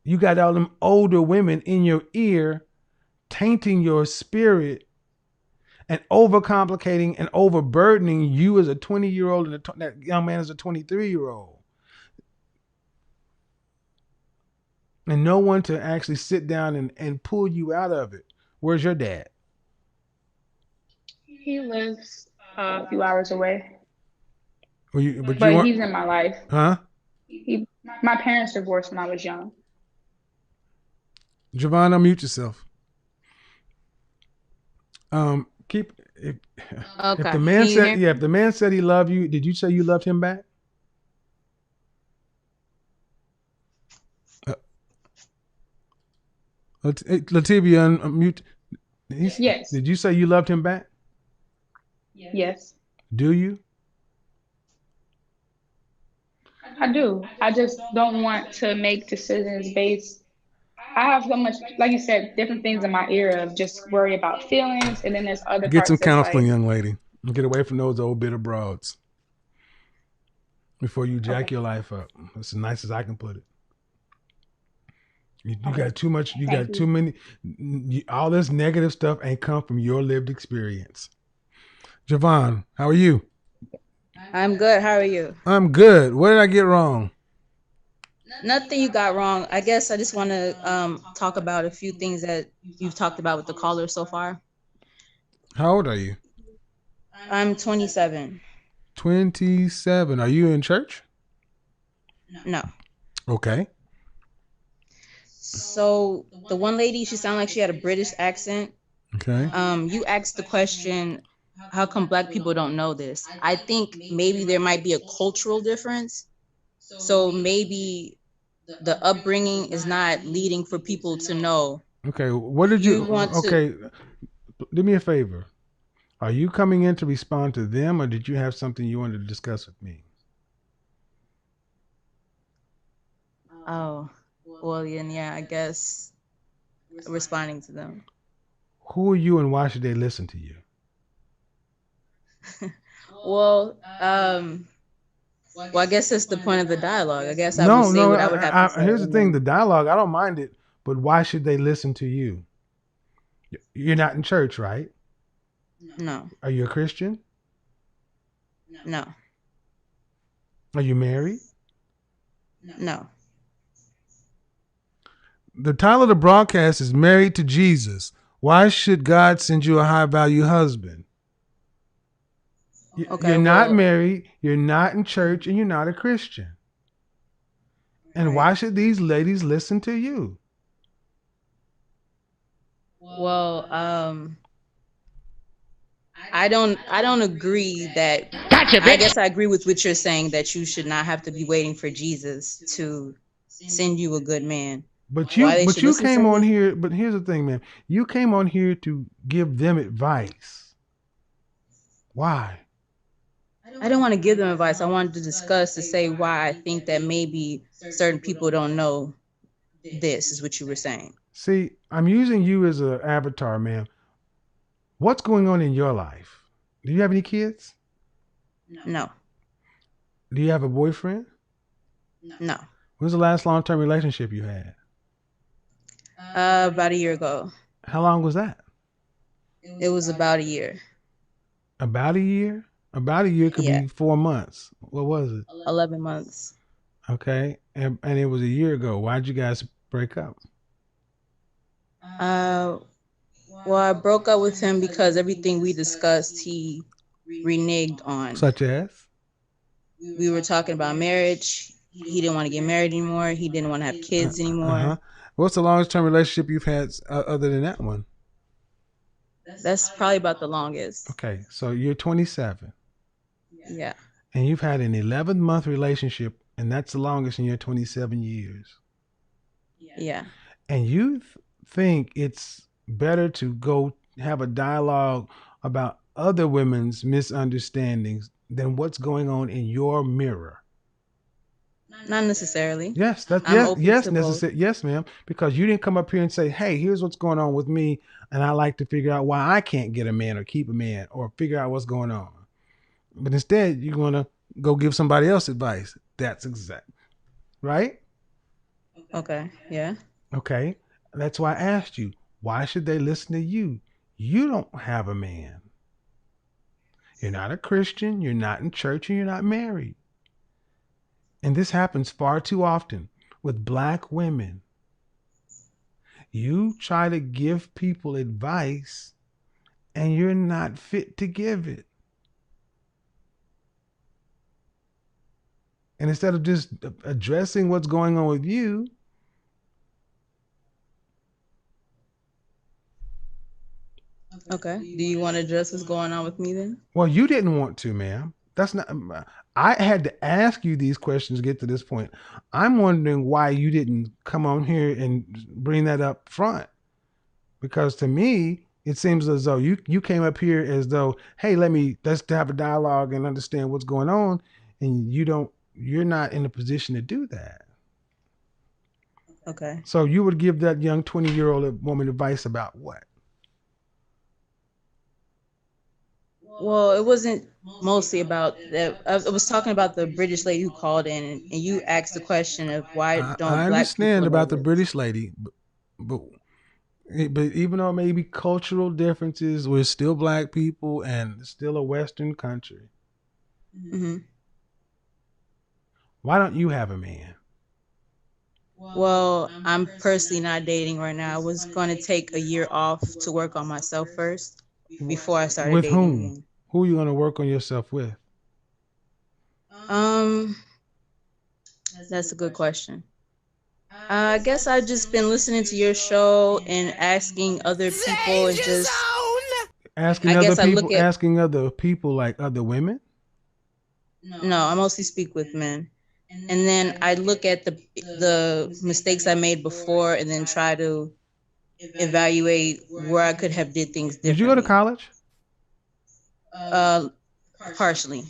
You got all them older women in your ear tainting your spirit and overcomplicating and overburdening you as a 20-year-old and that young man as a 23-year-old. And no one to actually sit down and pull you out of it. Where's your dad? He lives a few hours away, But you but weren't, he's in my life. huh? He, my parents divorced when I was young. Javon, unmute yourself. Keep if the Okay. man Can you said hear yeah, if me? the man said he loved you, did you say you loved him back? Uh, Lativia, unmute. Yes, Did you say you loved him back? yes, Do you? I do. I just don't want to make decisions based. I have so much, like you said, different things in my ear of just worry about feelings, and then there's other Get some parts that's counseling, like, young lady. Get away from those old bitter broads before you jack okay, your life up. That's as nice as I can put it. You okay, got too much. You thank got you. too many. All this negative stuff ain't come from your lived experience. Javon, how are you? I'm good. How are you? I'm good. What did I get wrong? Nothing you got wrong. I guess I just want to talk about a few things that you've talked about with the caller so far. How old are you? I'm 27. 27. Are you in church? No. Okay. So the one lady, she sounded like she had a British accent. Okay. You asked the question, how come black people don't know this? I think maybe there might be a cultural difference. So maybe the upbringing is not leading for people to know. Okay. What did You you? want to, Okay. Do me a favor. Are you coming in to respond to them, or did you have something you wanted to discuss with me? oh, well, then, yeah, I guess responding to them. Who are you, and why should they listen to you? Well, I guess that's the point of the dialogue. I guess I would No, say no. what I would have to say, Here's the and thing: the then dialogue. I don't mind it, but why should they listen to you? You're not in church, right? no, Are you a Christian? no, Are you married? no. The title of the broadcast is "Married to Jesus." Why should God send you a high value husband? Okay, You're not well, married, you're not in church, and you're not a Christian. And right. why should these ladies listen to you? Well, I don't agree that. Gotcha, I bitch. guess I agree with what you're saying that you should not have to be waiting for Jesus to send you a good man. Why they But should you listen to came on me? here. But here's the thing, man. You came on here to give them advice. Why? I don't want to give them advice. I wanted to discuss to say why I think that maybe certain people don't know this is what you were saying. See, I'm using you as an avatar, man. What's going on in your life? Do you have any kids? No, Do you have a boyfriend? no. When's the last long term relationship you had? About a year ago. How long was that? It was about a year. About a year? About a year could Yeah, be 4 months. What was it? 11 months. Okay. And it was a year ago. Why'd you guys break up? Uh, well, I broke up with him because everything we discussed, he reneged on. Such as? We were talking about marriage. He didn't want to get married anymore. He didn't want to have kids Huh. anymore. What's the longest term relationship you've had other than that one? That's probably about the longest. Okay. So you're 27 Yeah, and you've had an 11-month relationship, and that's the longest in your 27 years. yeah. And you think it's better to go have a dialogue about other women's misunderstandings than what's going on in your mirror. Not necessarily. Yes, that's I'm yes, open yes, to both. necessary. Yes, ma'am. Because you didn't come up here and say, "Hey, here's what's going on with me, and I like to figure out why I can't get a man or keep a man or figure out what's going on." But instead, you're gonna go give somebody else advice. That's exact, right? Okay. Yeah. Okay. That's why I asked you, why should they listen to you? You don't have a man. You're not a Christian. You're not in church and you're not married. And this happens far too often with black women. You try to give people advice and you're not fit to give it. And instead of just addressing what's going on with you, Okay. Do you want to address what's going on with me then? well, you didn't want to, ma'am. That's not. I had to ask you these questions to get to this point. I'm wondering why you didn't come on here and bring that up front. Because to me, it seems as though you came up here as though, hey, let's have a dialogue and understand what's going on, and you're not in a position to do that. Okay. So you would give that young 20-year-old woman advice about what? Well, it wasn't mostly about that. I was talking about the British lady who called in, and you asked the question of why I don't black understand people know about the this? British lady, but even though maybe cultural differences, we're still black people and still a Western country. Hmm. Why don't you have a man? Well, I'm personally not dating right now. I was going to take a year off to work on myself first before I started With dating whom? again. Who are you going to work on yourself with? Um, that's a good question. I guess I've just been listening to your show and asking other people and just, Asking I other guess I people, look at, asking other people like other women. no, I mostly speak with men. And then I look at the mistakes I made before and then try to evaluate where I could have did things Did you go to differently. college? Uh, partially.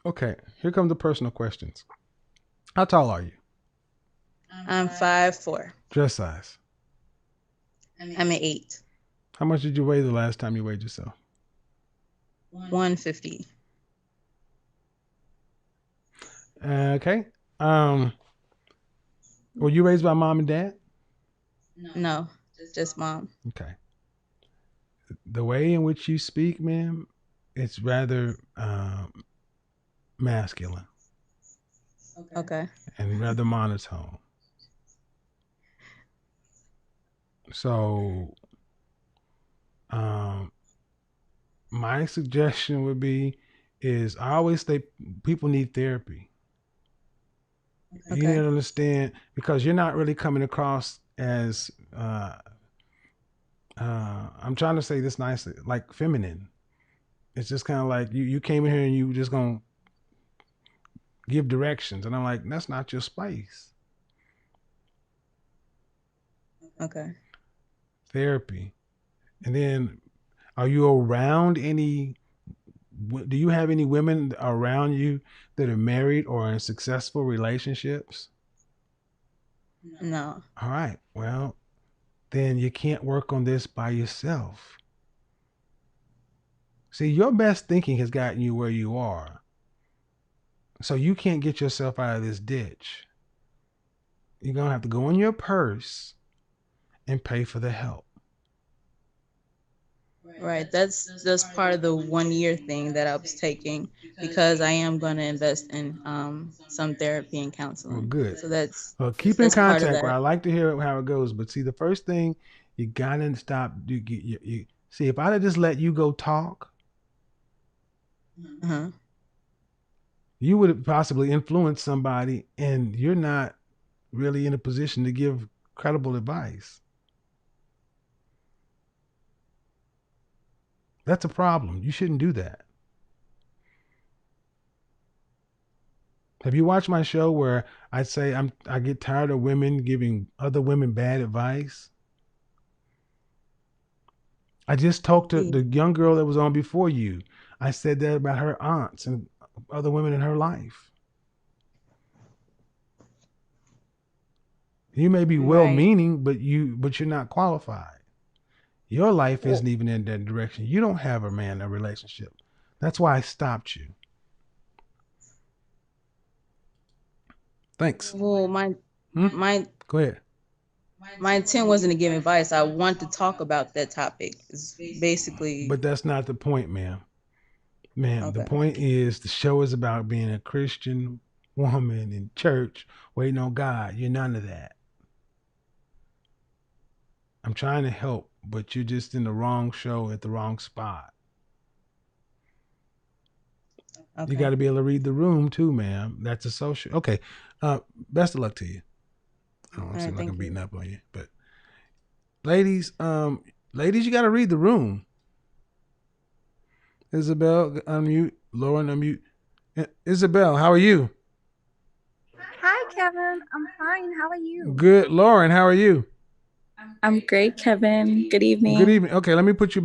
Okay, here come the personal questions. How tall are you? I'm 5'4". Dress size. I'm an 8. How much did you weigh the last time you weighed yourself? 150. Okay. Were you raised by mom and dad? No, just mom. Okay. The way in which you speak, ma'am, it's rather masculine Okay. and rather monotone. So, my suggestion would be is I always say people need therapy. You need Okay. to understand because you're not really coming across as I'm trying to say this nicely, like feminine. It's just kind of like you came in here and you just gonna give directions, and I'm like, that's not your space. Okay. Therapy, and then are you around any? Do you have any women around you that are married or in successful relationships? No. All right. Well, then you can't work on this by yourself. See, your best thinking has gotten you where you are. So you can't get yourself out of this ditch. You're going to have to go in your purse and pay for the help. Right. That's part of the 1 year thing that I was taking because I am going to invest in some therapy and Well, counseling. good. So that's Well, keep in that's part of contact. Well, that. I like to hear how it goes. But see, the first thing you got to stop. See, if I'd have just let you go talk, Uh-huh. you would have possibly influenced somebody, and you're not really in a position to give credible advice. That's a problem. You shouldn't do that. Have you watched my show where I say I get tired of women giving other women bad advice? I just talked to the young girl that was on before you. I said that about her aunts and other women in her life. You may be well Right. meaning, but you're not qualified. Your life Well, isn't even in that direction. You don't have a relationship. That's why I stopped you. Thanks. well, My Go ahead. my intent wasn't to give advice. I want to talk about that topic. It's basically. But that's not the point, ma'am. Ma'am, the Okay. point is the show is about being a Christian woman in church waiting on God. You're none of that. I'm trying to help, but you're just in the wrong show at the wrong spot. Okay. You got to be able to read the room too, ma'am. That's a social. Okay. Best of luck to you. I don't want to seem like I'm beating up on you, but ladies, you got to read the room. Isabel, unmute. Lauren, unmute. Isabel, how are you? Hi, Kevin. I'm fine. How are you? Good. Lauren, how are you? I'm great, Kevin. Good evening. Good evening. Okay, let me put you back.